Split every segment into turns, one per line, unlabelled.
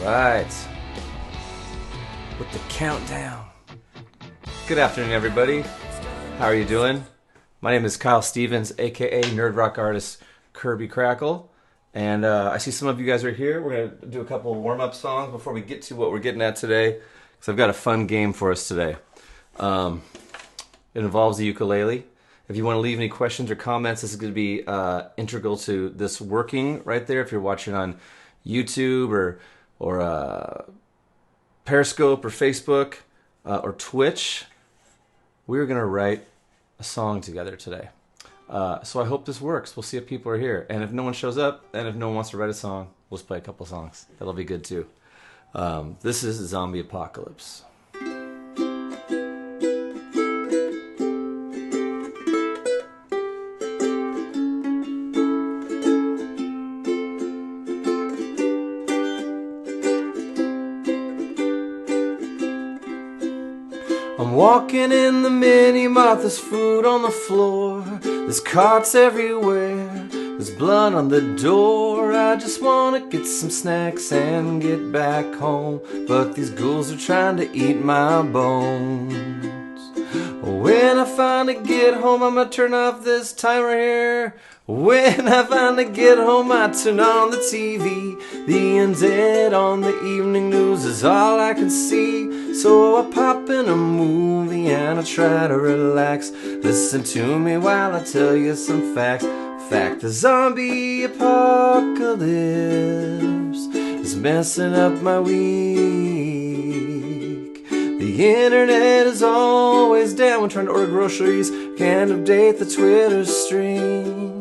Right. With the countdown. Good afternoon, everybody. How are you doing? My name is Kyle Stevens, aka nerd rock artist Kirby Krackle. And I see some of you guys are here. We're going to do a couple of warm-up songs before we get to what we're getting at today. Because I've got a fun game for us today. It involves the ukulele. If you want to leave any questions or comments, this is going to be integral to this working right there. If you're watching on YouTube or Periscope or Facebook or Twitch, we're going to write a song together today. So I hope this works. We'll see if people are here. And if no one shows up, and if no one wants to write a song, we'll just play a couple songs. That'll be good too. This is Zombie Apocalypse. I'm walking in the mini-mart, there's food on the floor, there's carts everywhere, there's blood on the door. I just wanna get some snacks and get back home, but these ghouls are trying to eat my bones. When I finally get home, I'ma turn off this timer here. When I finally get home, I turn on the TV. The undead on the evening news is all I can see. So I pop in a movie and I try to relax. Listen to me while I tell you some facts. Fact, the zombie apocalypse is messing up my week. The internet is always down when trying to order groceries. Can't update the Twitter stream.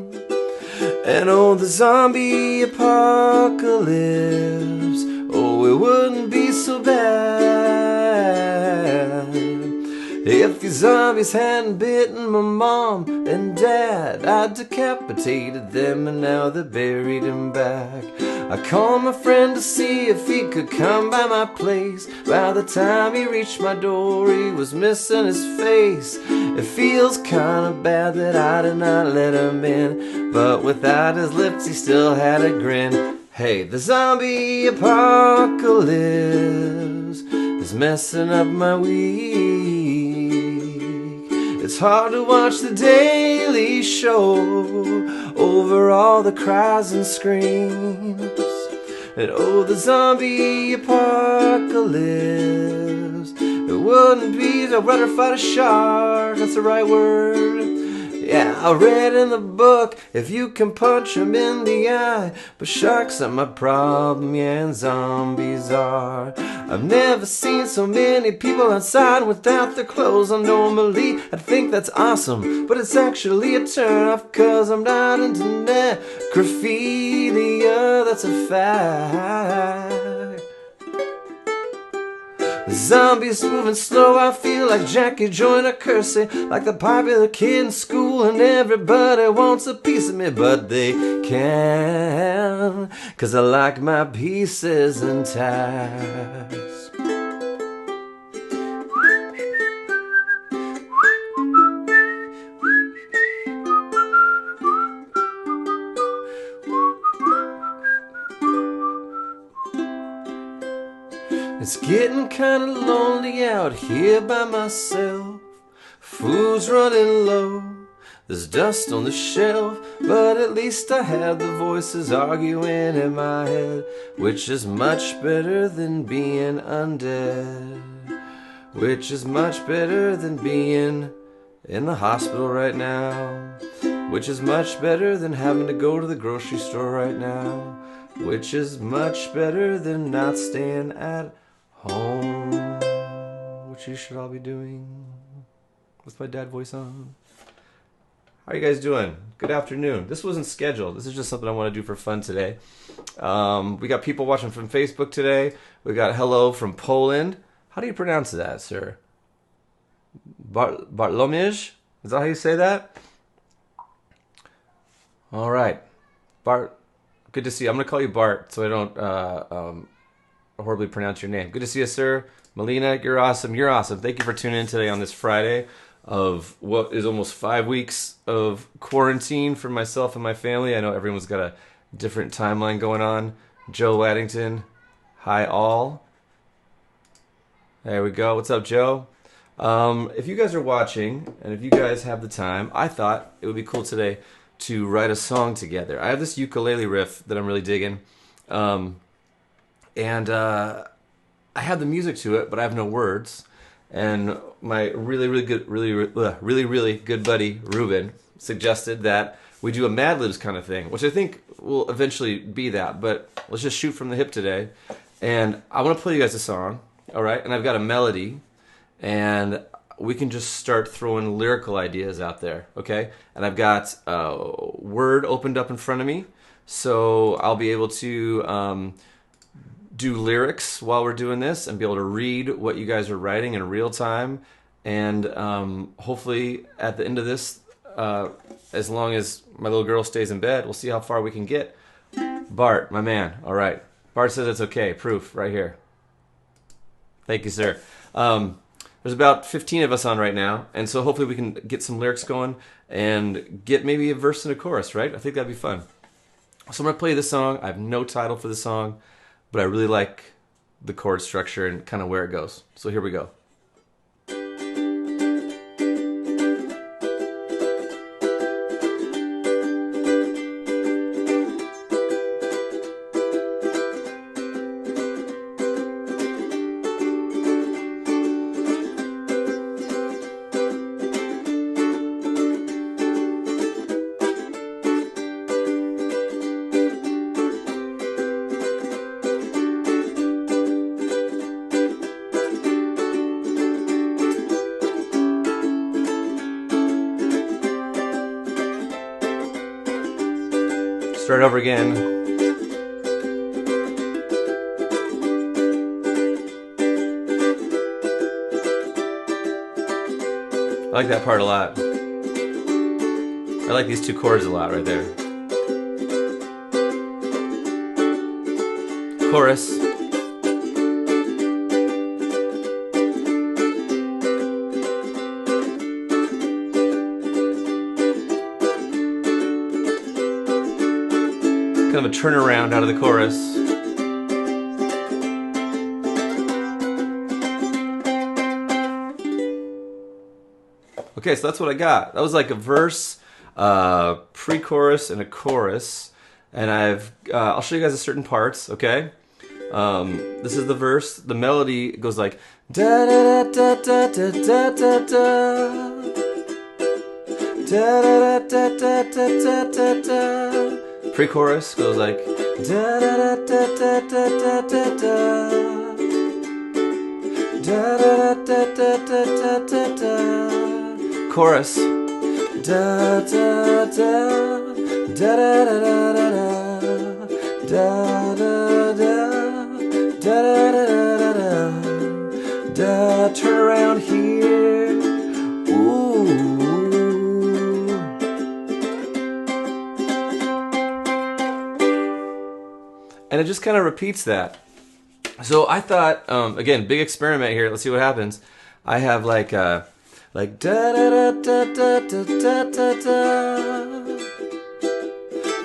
And oh, the zombie apocalypse, oh, it wouldn't be so bad if these zombies hadn't bitten my mom and dad. I decapitated them and now they're buried in back. I called my friend to see if he could come by my place. By the time he reached my door, he was missing his face. It feels kinda bad that I did not let him in, but without his lips he still had a grin. Hey, the zombie apocalypse is messing up my week. It's hard to watch the Daily Show over all the cries and screams. And oh, the zombie apocalypse, it wouldn't be to rather fight a shark, that's the right word. Yeah, I read in the book, if you can punch them in the eye, but sharks are my problem, yeah, and zombies are. I've never seen so many people outside without their clothes on. Normally, I'd think that's awesome, but it's actually a turn off, cause I'm not into necrophilia, that's a fact. The zombies moving slow, I feel like Jackie Joyner cursing, like the popular kid in school, and everybody wants a piece of me, but they can't, cause I like my pieces intact. It's getting kinda lonely out here by myself. Food's running low, there's dust on the shelf, but at least I have the voices arguing in my head, which is much better than being undead. Which is much better than being in the hospital right now. Which is much better than having to go to the grocery store right now. Which is much better than not staying at home, which you should all be doing. With my dad voice on. How are you guys doing? Good afternoon. This wasn't scheduled. This is just something I want to do for fun today. We got people watching from Facebook today. We got hello from Poland. How do you pronounce that, sir? Bartlomiej? Is that how you say that? All right. Bart, good to see you. I'm going to call you Bart so I don't horribly pronounce your name. Good to see you, sir. Melina, you're awesome. You're awesome. Thank you for tuning in today on this Friday of what is almost 5 weeks of quarantine for myself and my family. I know everyone's got a different timeline going on. Joe Waddington, Hi, all. There we go. What's up, Joe? If you guys are watching, and if you guys have the time, I thought it would be cool today to write a song together. I have this ukulele riff that I'm really digging, and I have the music to it, but I have no words. And my really good buddy Ruben suggested that we do a Mad Libs kind of thing, which I think will eventually be that. But let's just shoot from the hip today. And I want to play you guys a song, all right? And I've got a melody, and we can just start throwing lyrical ideas out there, okay? And I've got Word opened up in front of me, so I'll be able to do lyrics while we're doing this and be able to read what you guys are writing in real time. And hopefully at the end of this, as long as my little girl stays in bed, we'll see how far we can get. Bart, my man, all right. Bart says it's okay. Proof right here. Thank you, sir. There's about 15 of us on right now, and so hopefully we can get some lyrics going and get maybe a verse and a chorus, right? I think that'd be fun. So I'm going to play this song. I have no title for the song, but I really like the chord structure and kind of where it goes. So here we go. Start over again. I like that part a lot. I like these two chords a lot right there. Chorus. Kind of a turnaround out of the chorus. Okay, so that's what I got. That was like a verse, pre-chorus, and a chorus. And I'll show you guys the certain parts. Okay, this is the verse. The melody goes like da da da da da da da da da da da da da da da. Pre-chorus goes like da da da da da da da da da da da da da da da. Chorus da da da da da da da da da da da da da da. Turn around here. Ooh. And it just kind of repeats that. So I thought, again, big experiment here. Let's see what happens. I have like da da da da da da da da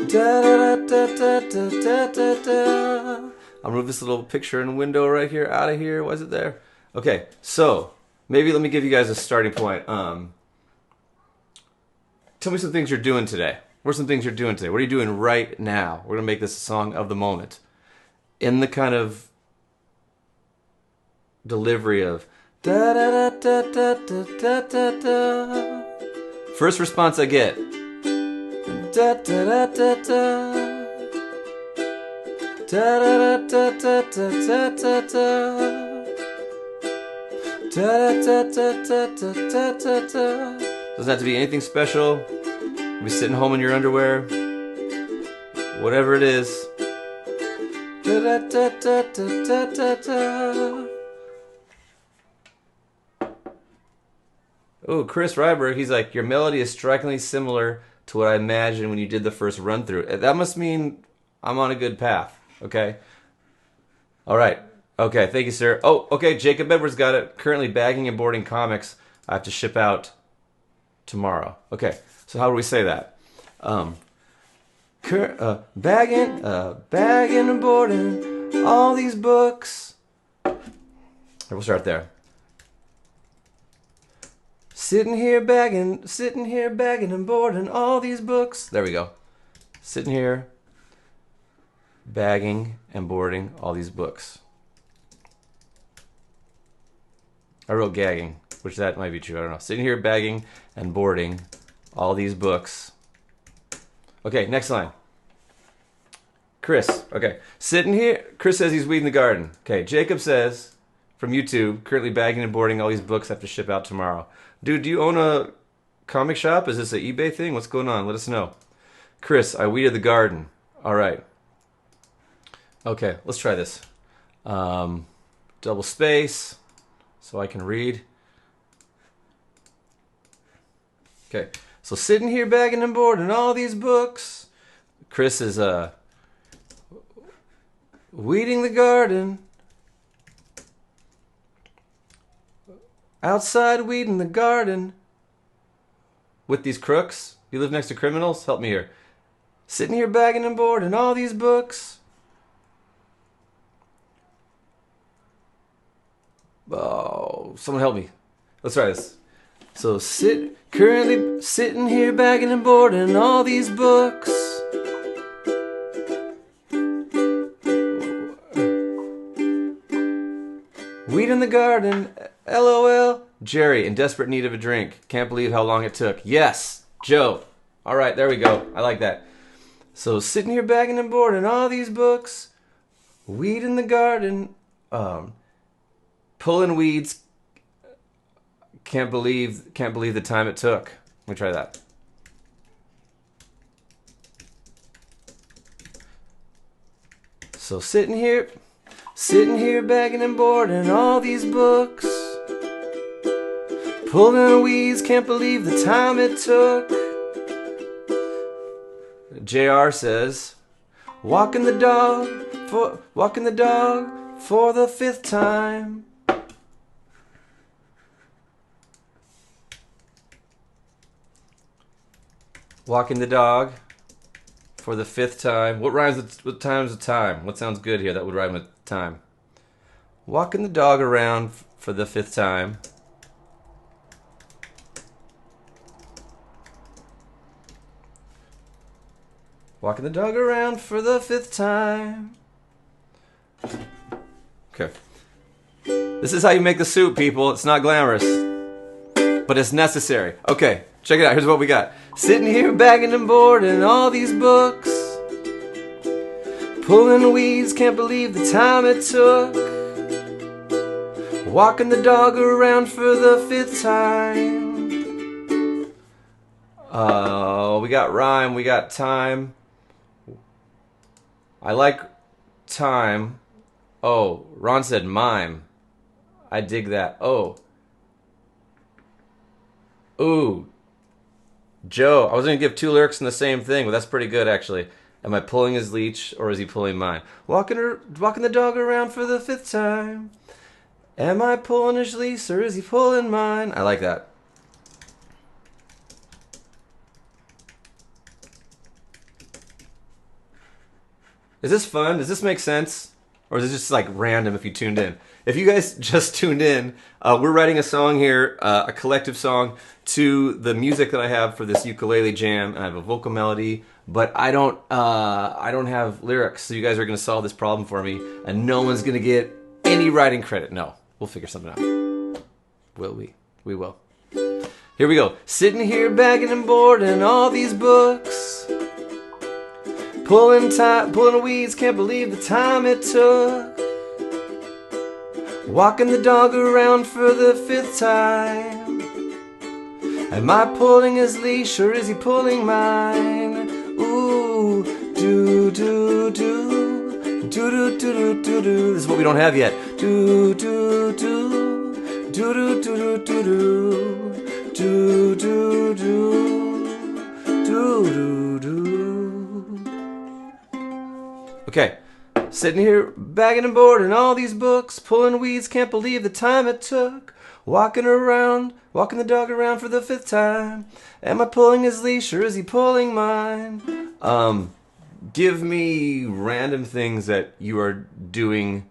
da da da da da da. I'll move this little picture in window right here out of here. Why is it there? Okay, so maybe let me give you guys a starting point. Tell me some things you're doing today. What are some things you're doing today? What are you doing right now? We're going to make this a song of the moment. In the kind of delivery of da da da da da da da da. First response I get da da da da da da da da da da da da. Doesn't have to be anything special. Be sitting home in your underwear, whatever it is. Da, da, da, da, da, da, da. Oh, Chris Ryberg, he's like, your melody is strikingly similar to what I imagined when you did the first run through. That must mean I'm on a good path, okay? All right. Okay, thank you, sir. Oh, okay, Jacob Edwards got it. Currently bagging and boarding comics. I have to ship out tomorrow. Okay, so how do we say that? Bagging and boarding all these books. We'll start there. Sitting here bagging and boarding all these books. There we go. Sitting here, bagging and boarding all these books. I wrote gagging, which that might be true. I don't know. Sitting here, bagging and boarding all these books. Okay, next line. Chris. Okay. Sitting here. Chris says he's weeding the garden. Okay. Jacob says, from YouTube, currently bagging and boarding all these books have to ship out tomorrow. Dude, do you own a comic shop? Is this an eBay thing? What's going on? Let us know. Chris, I weeded the garden. All right. Okay, let's try this. Double space so I can read. Okay, so sitting here bagging and boarding all these books. Chris is weeding the garden. Outside weeding the garden. With these crooks. You live next to criminals? Help me here. Sitting here bagging and boarding all these books. Oh, someone help me. Let's try this. So currently sitting here bagging and boarding all these books. Weed in the garden, LOL. Jerry, in desperate need of a drink. Can't believe how long it took. Yes, Joe. All right, there we go. I like that. So sitting here bagging and boarding all these books. Weed in the garden. Pulling weeds. Can't believe the time it took. Let me try that. So sitting here bagging and boarding all these books. Pulling weeds, can't believe the time it took. JR says, walking the dog for the 5th time. Walking the dog for the 5th time. What rhymes with times with time? What sounds good here that would rhyme with time? Walking the dog around for the 5th time. Walking the dog around for the 5th time. Okay. This is how you make the soup, people. It's not glamorous, but it's necessary. Okay, check it out. Here's what we got. Sitting here bagging and boarding all these books. Pulling weeds, can't believe the time it took. Walking the dog around for the 5th time. We got rhyme, we got time. I like time. Oh, Ron said mime. I dig that. Oh. Ooh. Joe, I was going to give 2 lyrics in the same thing, but that's pretty good, actually. Am I pulling his leash, or is he pulling mine? Walking the dog around for the 5th time. Am I pulling his leash, or is he pulling mine? I like that. Is this fun? Does this make sense? Or is it just like random if you tuned in? If you guys just tuned in, we're writing a song here, a collective song, to the music that I have for this ukulele jam. I have a vocal melody, but I don't have lyrics. So you guys are going to solve this problem for me, and no one's going to get any writing credit. No, we'll figure something out. Will we? We will. Here we go. Sitting here bagging and boarding all these books. Pulling weeds, can't believe the time it took. Walking the dog around for the 5th time. Am I pulling his leash or is he pulling mine? Ooh, do do do, do do do do do do. This is what we don't have yet. Do do do, do do do do do do do do do do do. Okay, sitting here bagging and boarding all these books, pulling weeds, can't believe the time it took. Walking the dog around for the 5th time. Am I pulling his leash or is he pulling mine? give me random things that you are doing,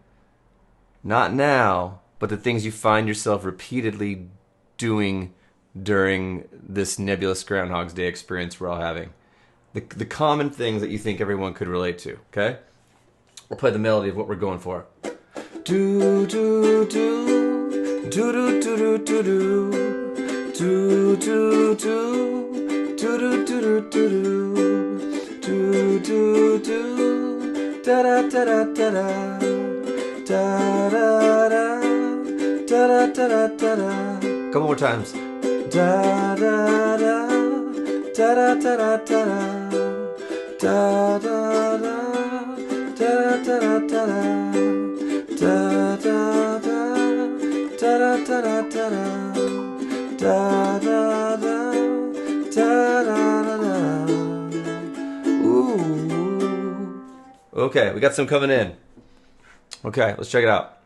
not now, but the things you find yourself repeatedly doing during this nebulous Groundhog's Day experience we're all having. The common things that you think everyone could relate to, okay? We'll play the melody of what we're going for. Do do do do do do do do do do do do do do do do do da da da da da da da da da da da da. Couple more times. Da da da da da da da da da da da da da da. Da da da da da da da da da da da da da. Ooh. Okay, we got some coming in. Okay, let's check it out.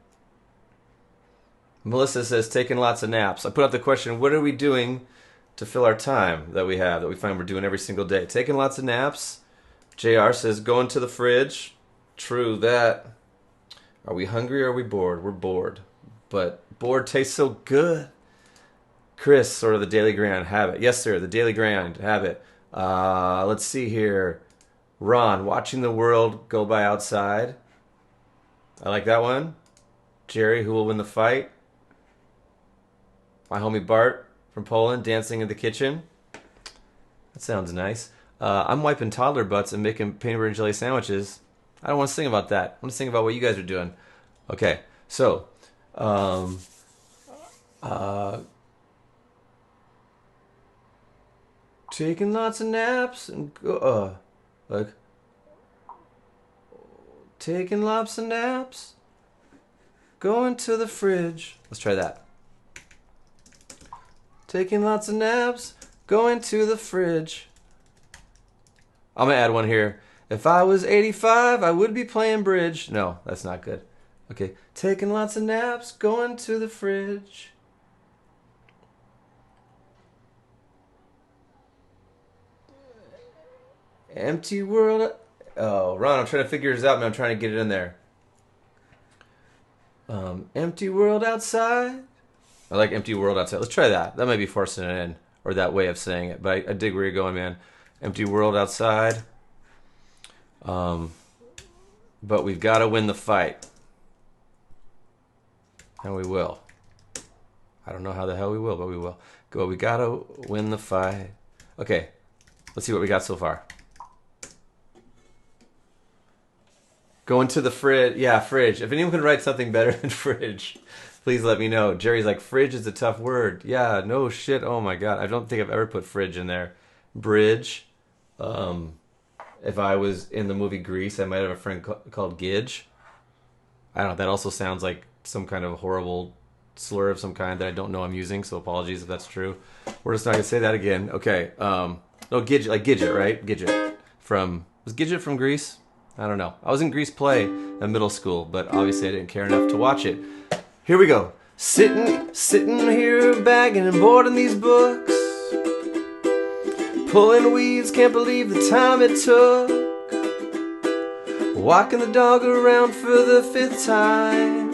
Melissa says, taking lots of naps. I put out the question, what are we doing to fill our time that we have, that we find we're doing every single day? Taking lots of naps. JR says, going to the fridge. True that. Are we hungry or are we bored? We're bored. But bored tastes so good. Chris, sort of the daily grind habit. Yes, sir, the daily grind habit. Let's see here. Ron, watching the world go by outside. I like that one. Jerry, who will win the fight? My homie Bart from Poland, dancing in the kitchen. That sounds nice. I'm wiping toddler butts and making peanut butter and jelly sandwiches. I don't want to sing about that. I want to sing about what you guys are doing. Okay, so taking lots of naps and taking lots of naps, going to the fridge. Let's try that. Taking lots of naps, going to the fridge. I'm gonna add one here. If I was 85, I would be playing bridge. No, that's not good. Okay, taking lots of naps, going to the fridge. Empty world. Oh, Ron, I'm trying to figure this out, man. I'm trying to get it in there. Empty world outside. I like empty world outside. Let's try that. That might be forcing it in, or that way of saying it. But I dig where you're going, man. Empty world outside. But we've got to win the fight. And we will. I don't know how the hell we will, but we will. Go. We got to win the fight. Okay. Let's see what we got so far. Going to the fridge. Yeah, fridge. If anyone can write something better than fridge, please let me know. Jerry's like, fridge is a tough word. Yeah, no shit. Oh my God. I don't think I've ever put fridge in there. Bridge. If I was in the movie Grease, I might have a friend called Gidge. I don't know. That also sounds like some kind of horrible slur of some kind that I don't know I'm using, so apologies if that's true. We're just not going to say that again. Okay. No, Gidget, like Gidget, right? Gidget. Was Gidget from Grease? I don't know. I was in Grease play in middle school, but obviously I didn't care enough to watch it. Here we go. Sitting here bagging and boarding these books. Pulling weeds, can't believe the time it took. Walking the dog around for the 5th time.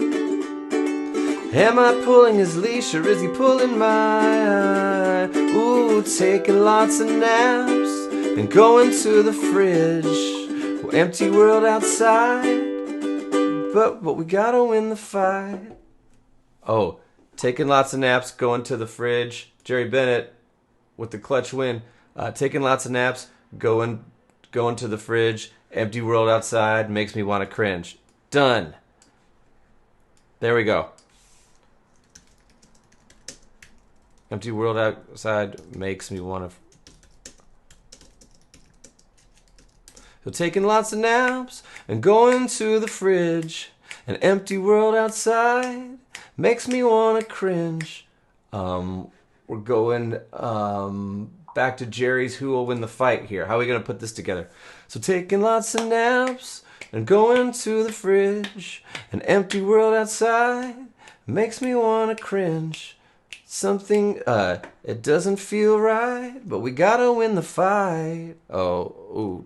Am I pulling his leash or is he pulling mine? Ooh, taking lots of naps and going to the fridge. Empty world outside, but we gotta win the fight. Oh, taking lots of naps, going to the fridge. Jerry Bennett with the clutch win. Taking lots of naps, going to the fridge. Empty world outside makes me want to cringe. Done. There we go. Empty world outside makes me want to. So taking lots of naps and going to the fridge. An empty world outside makes me want to cringe. We're going back to Jerry's Who Will Win the Fight here. How are we going to put this together? So taking lots of naps and going to the fridge. An empty world outside makes me want to cringe. Something, it doesn't feel right, but we gotta win the fight. Oh, ooh.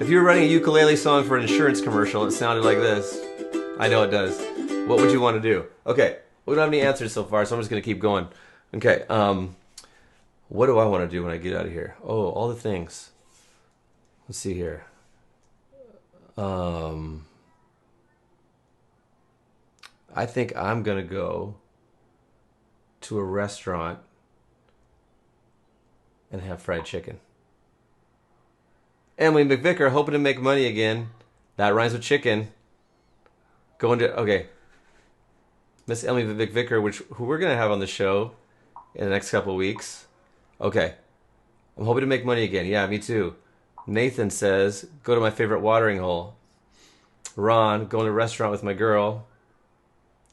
If you were writing a ukulele song for an insurance commercial, it sounded like this. I know it does. What would you want to do? Okay, we don't have any answers so far, so I'm just going to keep going. Okay, what do I want to do when I get out of here? Oh, all the things. Let's see here. I think I'm going to go to a restaurant and have fried chicken. Emily McVicker, hoping to make money again. That rhymes with chicken. Going to, okay. Miss Emily McVicker, who we're going to have on the show in the next couple of weeks. Okay. I'm hoping to make money again. Yeah, me too. Nathan says, go to my favorite watering hole. Ron, going to a restaurant with my girl.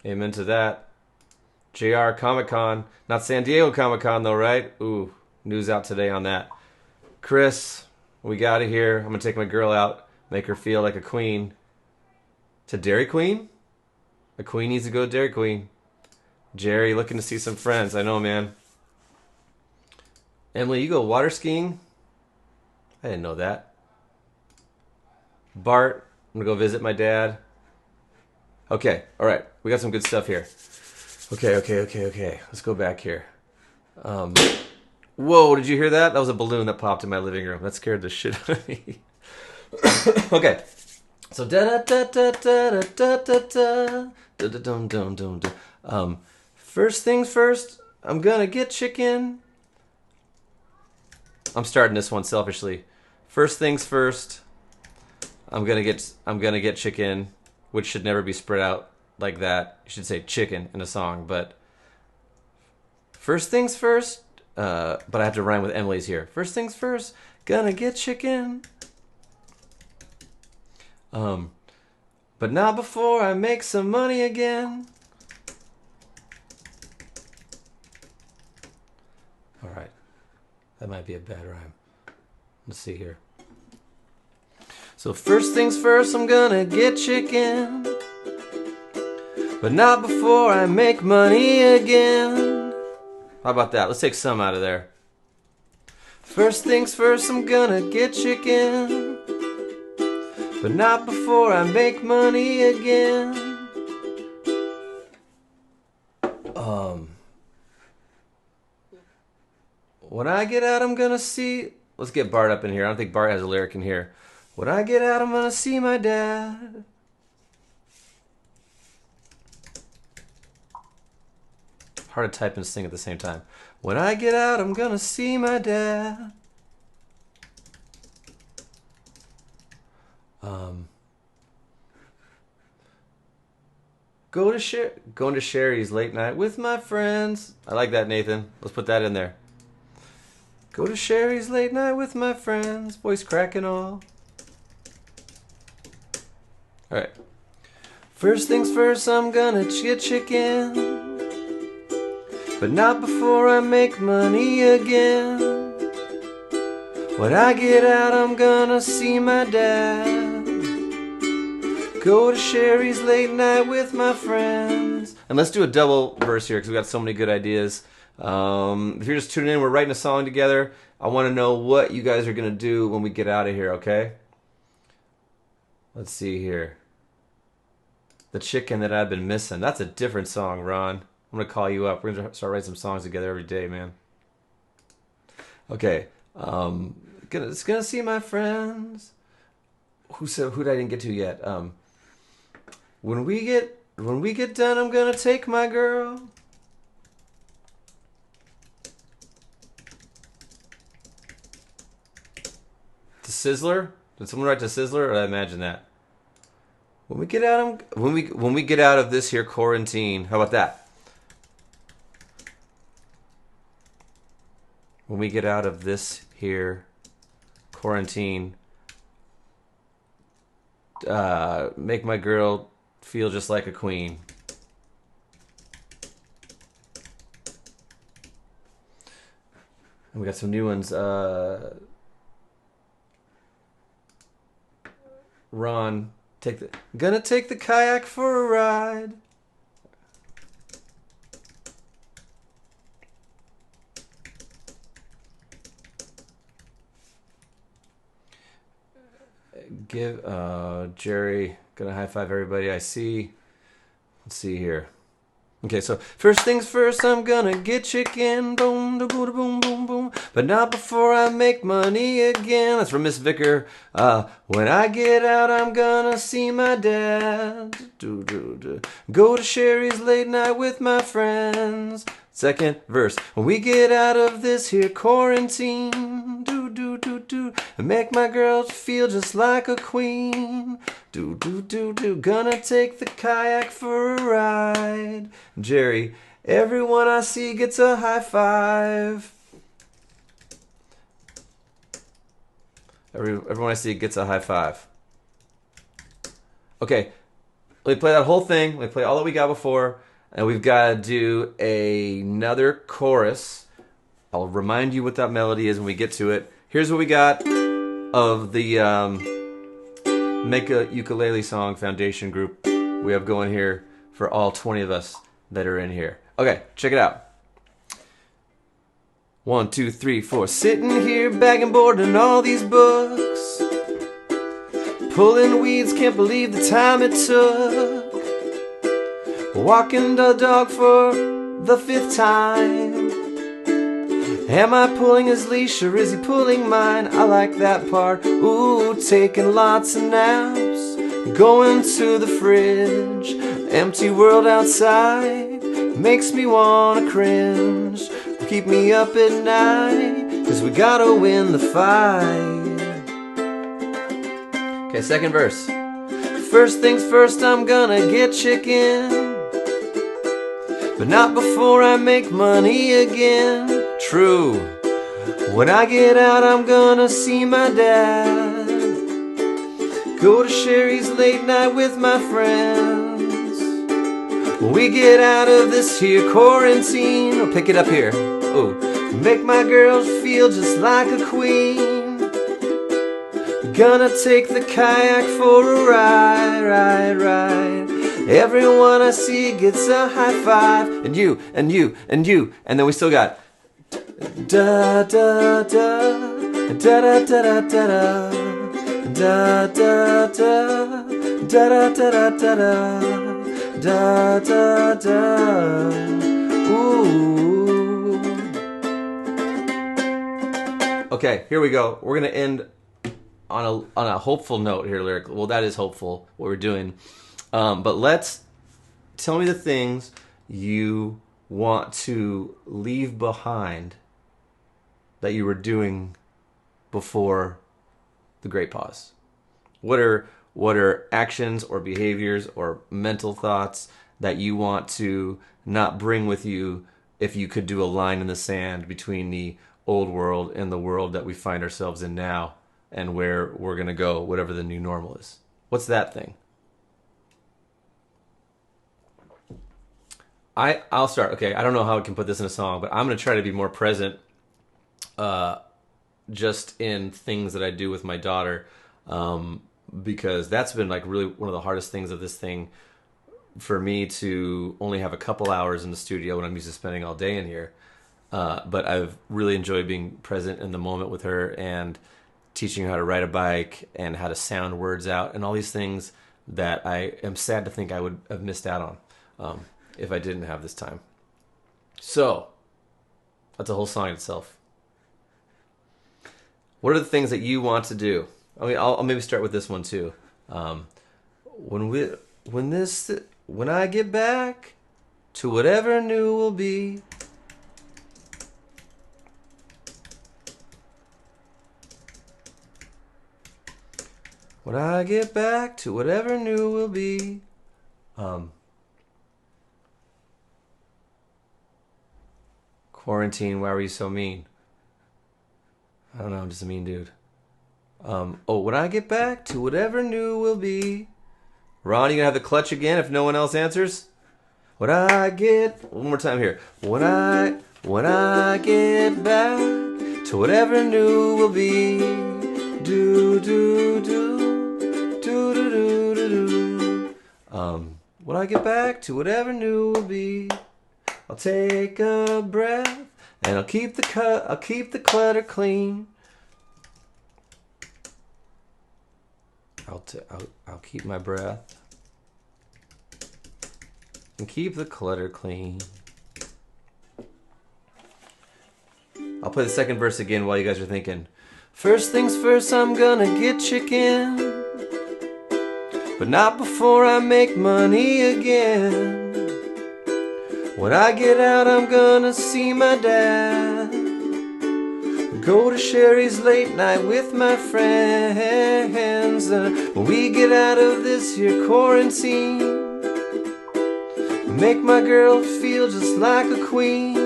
Amen to that. JR, Comic-Con. Not San Diego Comic-Con though, right? Ooh, news out today on that. Chris, we got it here. I'm going to take my girl out, make her feel like a queen. To Dairy Queen? A queen needs to go to Dairy Queen. Jerry, looking to see some friends. I know, man. Emily, you go water skiing? I didn't know that. Bart, I'm going to go visit my dad. Okay, all right. We got some good stuff here. Okay. Let's go back here. Whoa, did you hear that? That was a balloon that popped in my living room. That scared the shit out of me. Okay. So first things first, I'm gonna get chicken. I'm starting this one selfishly. First things first, I'm gonna get chicken, which should never be spread out like that. You should say chicken in a song, but first things first. But I have to rhyme with Emily's here. First things first, gonna get chicken. But not before I make some money again. All right, that might be a bad rhyme. Let's see here. So first things first, I'm gonna get chicken. But not before I make money again. How about that? Let's take some out of there. First things first, I'm gonna get chicken. But not before I make money again. When I get out, I'm gonna see... Let's get Bart up in here. I don't think Bart has a lyric in here. When I get out, I'm gonna see my dad. Hard to type and sing at the same time. When I get out, I'm gonna see my dad. Going to Sherry's late night with my friends. I like that, Nathan. Let's put that in there. Go to Sherry's late night with my friends. Voice cracking all. All right. First things first, I'm gonna get chicken. But not before I make money again. When I get out, I'm gonna see my dad. Go to Sherry's late night with my friends. And let's do a double verse here because we got so many good ideas. If you're just tuning in, we're writing a song together. I want to know what you guys are going to do when we get out of here, okay? Let's see here. The chicken that I've been missing. That's a different song, Ron. I'm going to call you up. We're going to start writing some songs together every day, man. Okay. It's gonna see my friends. Who I didn't get to yet? When we get done, I'm gonna take my girl. To Sizzler? Did someone write to Sizzler, or did I imagine that? When we get out, when we get out of this here quarantine, how about that? When we get out of this here quarantine, make my girl feel just like a queen. And we got some new ones. Ron, gonna take the kayak for a ride. Give Jerry, gonna high five everybody I see. Let's see here. Okay, so first things first, I'm gonna get chicken, boom, da boom, boom, boom, boom, but not before I make money again. That's from Miss Vicker. When I get out, I'm gonna see my dad. Go to Sherry's late night with my friends. Second verse, when we get out of this here quarantine, and make my girl feel just like a queen. Gonna take the kayak for a ride. Jerry, everyone I see gets a high five. Everyone I see gets a high five. Okay, let me play that whole thing. Let me play all that we got before. And we've got to do another chorus. I'll remind you what that melody is when we get to it. Here's what we got of the Make a Ukulele Song Foundation group we have going here for all 20 of us that are in here. Okay, check it out. 1, 2, 3, 4. Sitting here bagging board and all these books. Pulling weeds, can't believe the time it took. Walking the dog for the 5th time. Am I pulling his leash or is he pulling mine? I like that part. Ooh, taking lots of naps. Going to the fridge. Empty world outside makes me wanna cringe. Keep me up at night, 'cause we gotta win the fight. Okay, second verse. First things first, I'm gonna get chicken, but not before I make money again. True. When I get out, I'm gonna see my dad. Go to Sherry's late night with my friends. When we get out of this here quarantine, I'll pick it up here. Oh, make my girls feel just like a queen. Gonna take the kayak for a ride. Everyone I see gets a high five. And you, and you, and you. And then we still got da da da da da da da da da da da da da da da da da. Ooh. Okay, here we go. We're gonna end on a hopeful note here, lyric. Well, that is hopeful what we're doing. But tell me the things you want to leave behind that you were doing before the Great Pause. What are actions or behaviors or mental thoughts that you want to not bring with you if you could do a line in the sand between the old world and the world that we find ourselves in now and where we're going to go, whatever the new normal is? What's that thing? I'll start. Okay, I don't know how I can put this in a song, but I'm going to try to be more present just in things that I do with my daughter, because that's been like really one of the hardest things of this thing for me, to only have a couple hours in the studio when I'm used to spending all day in here. But I've really enjoyed being present in the moment with her and teaching her how to ride a bike and how to sound words out and all these things that I am sad to think I would have missed out on if I didn't have this time. So that's a whole song in itself. What are the things that you want to do? I mean, I'll maybe start with this one too. When I get back to whatever new will be. When I get back to whatever new will be. Quarantine, why were you so mean? I don't know, I'm just a mean dude. When I get back to whatever new will be. Ron, you gonna have the clutch again if no one else answers? One more time here. When I get back to whatever new will be. When I get back to whatever new will be, I'll take a breath and I'll keep the clutter clean. I'll keep my breath and keep the clutter clean. I'll play the second verse again while you guys are thinking. First things first, I'm gonna get chicken, but not before I make money again. When I get out, I'm gonna see my dad, go to Sherry's late night with my friends. When we get out of this here quarantine, make my girl feel just like a queen.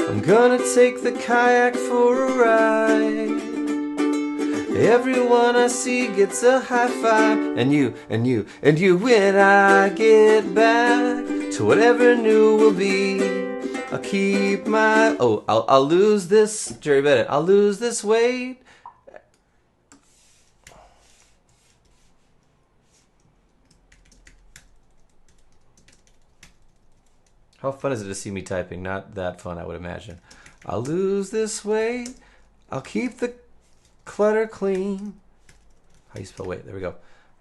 I'm gonna take the kayak for a ride. Everyone I see gets a high five. And you, and you, and you. When I get back to whatever new will be, I'll keep my... Oh, I'll lose this... Jerry Bennett. I'll lose this weight. How fun is it to see me typing? Not that fun, I would imagine. I'll lose this weight. I'll keep the clutter clean. How do you spell weight? There we go.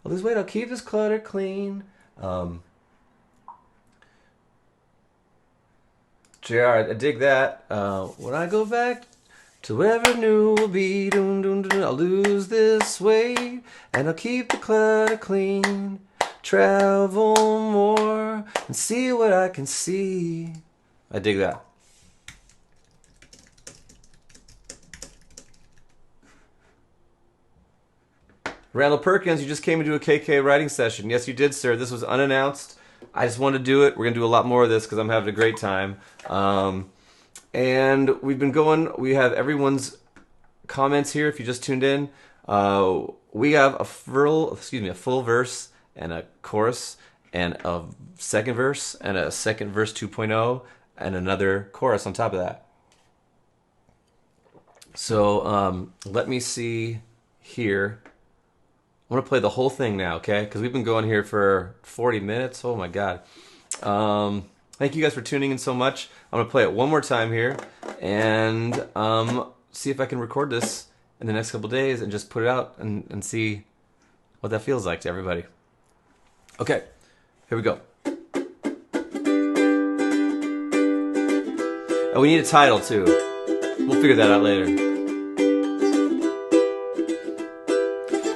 I'll lose weight. I'll keep this clutter clean. JR, I dig that. When I go back to whatever new will be, I'll lose this weight and I'll keep the clutter clean. Travel more and see what I can see. I dig that. Randall Perkins, you just came into a KK writing session. Yes, you did, sir. This was unannounced. I just wanted to do it. We're going to do a lot more of this because I'm having a great time. And we've been going. We have everyone's comments here. If you just tuned in, we have a full verse and a chorus and a second verse and a second verse 2.0 and another chorus on top of that. So let me see here. I'm going to play the whole thing now, okay? Because we've been going here for 40 minutes. Oh, my God. Thank you guys for tuning in so much. I'm going to play it one more time here and see if I can record this in the next couple days and just put it out and see what that feels like to everybody. Okay, here we go. And we need a title, too. We'll figure that out later.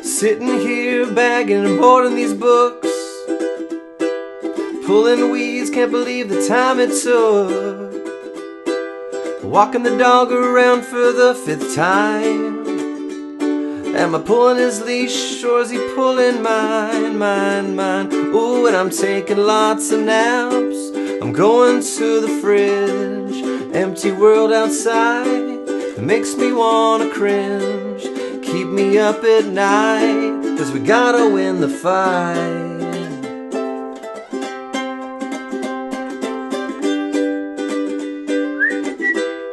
Sitting here bagging and boarding these books, pulling weeds, can't believe the time it took. Walking the dog around for the 5th time. Am I pulling his leash or is he pulling mine? Ooh, and I'm taking lots of naps. I'm going to the fridge. Empty world outside, it makes me wanna cringe. Keep me up at night, 'cause we gotta win the fight.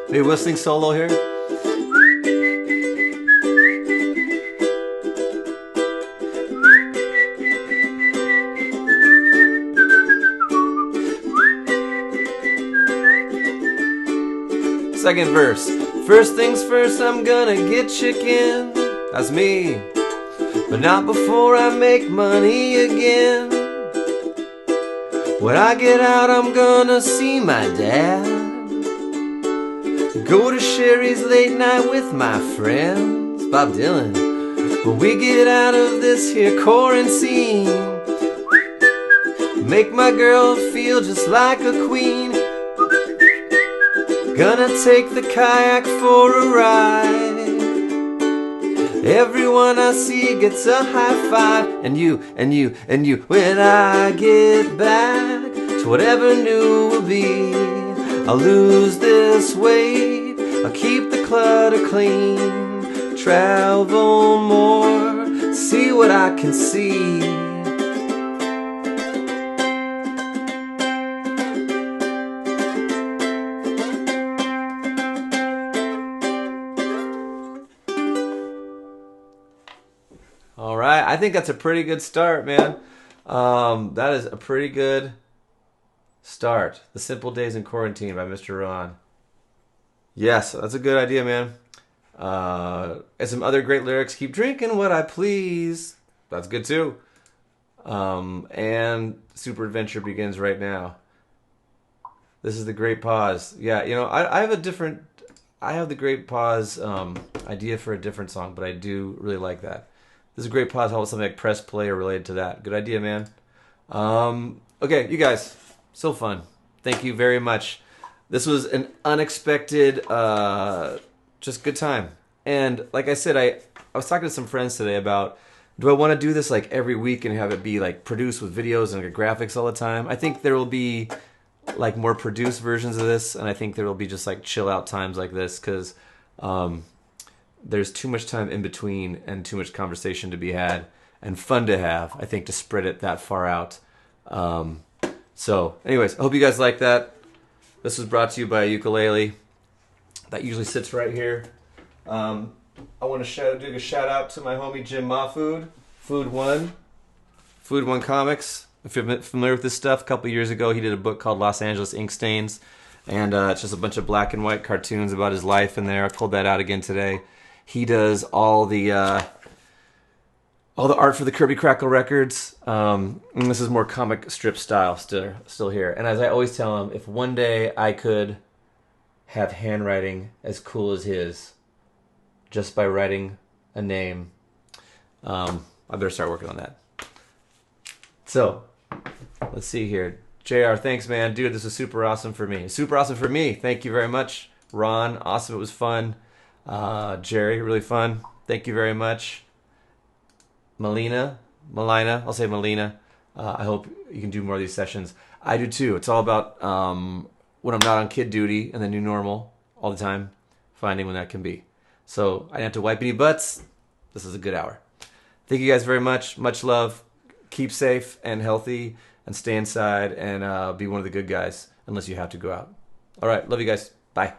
Maybe whistling solo here. Second verse. First things first, I'm gonna get chicken. That's me. But not before I make money again. When I get out, I'm gonna see my dad. Go to Sherry's late night with my friends. Bob Dylan. When we get out of this here quarantine, make my girl feel just like a queen. Gonna take the kayak for a ride. Everyone I see gets a high five. And you, and you, and you. When I get back to whatever new will be, I'll lose this weight, I'll keep the clutter clean. Travel more, see what I can see. Alright, I think that's a pretty good start, man. That is a pretty good start. The Simple Days in Quarantine by Mr. Ron. Yes, that's a good idea, man. And some other great lyrics. Keep drinking what I please. That's good too. And Super Adventure begins right now. This is the Great Pause. Yeah, I have the Great Pause idea for a different song, but I do really like that. This is a Great Pause. How about something like Press Play or related to that? Good idea, man. Okay, you guys, so fun. Thank you very much. This was an unexpected, just good time. And like I said, I was talking to some friends today about, do I want to do this like every week and have it be like produced with videos and graphics all the time? I think there will be like more produced versions of this, and I think there will be just like chill out times like this, because there's too much time in between and too much conversation to be had and fun to have, I think, to spread it that far out. So anyways, I hope you guys like that. This was brought to you by a ukulele that usually sits right here. I want to do a shout out to my homie Jim Mahfood, Food One Comics. If you're familiar with this stuff, a couple years ago he did a book called Los Angeles Ink Stains, and it's just a bunch of black and white cartoons about his life in there. I pulled that out again today. He does all the art for the Kirby Krackle records. And this is more comic strip style still here. And as I always tell him, if one day I could have handwriting as cool as his, just by writing a name, I better start working on that. So, let's see here. JR, thanks, man. Dude, this was super awesome for me. Super awesome for me. Thank you very much. Ron, awesome. It was fun. Jerry, really fun. Thank you very much. Melina, I'll say Melina. I hope you can do more of these sessions. I do too. It's all about when I'm not on kid duty and the new normal all the time, finding when that can be. So I didn't have to wipe any butts. This is a good hour. Thank you guys very much. Much love. Keep safe and healthy and stay inside and be one of the good guys unless you have to go out. All right. Love you guys. Bye.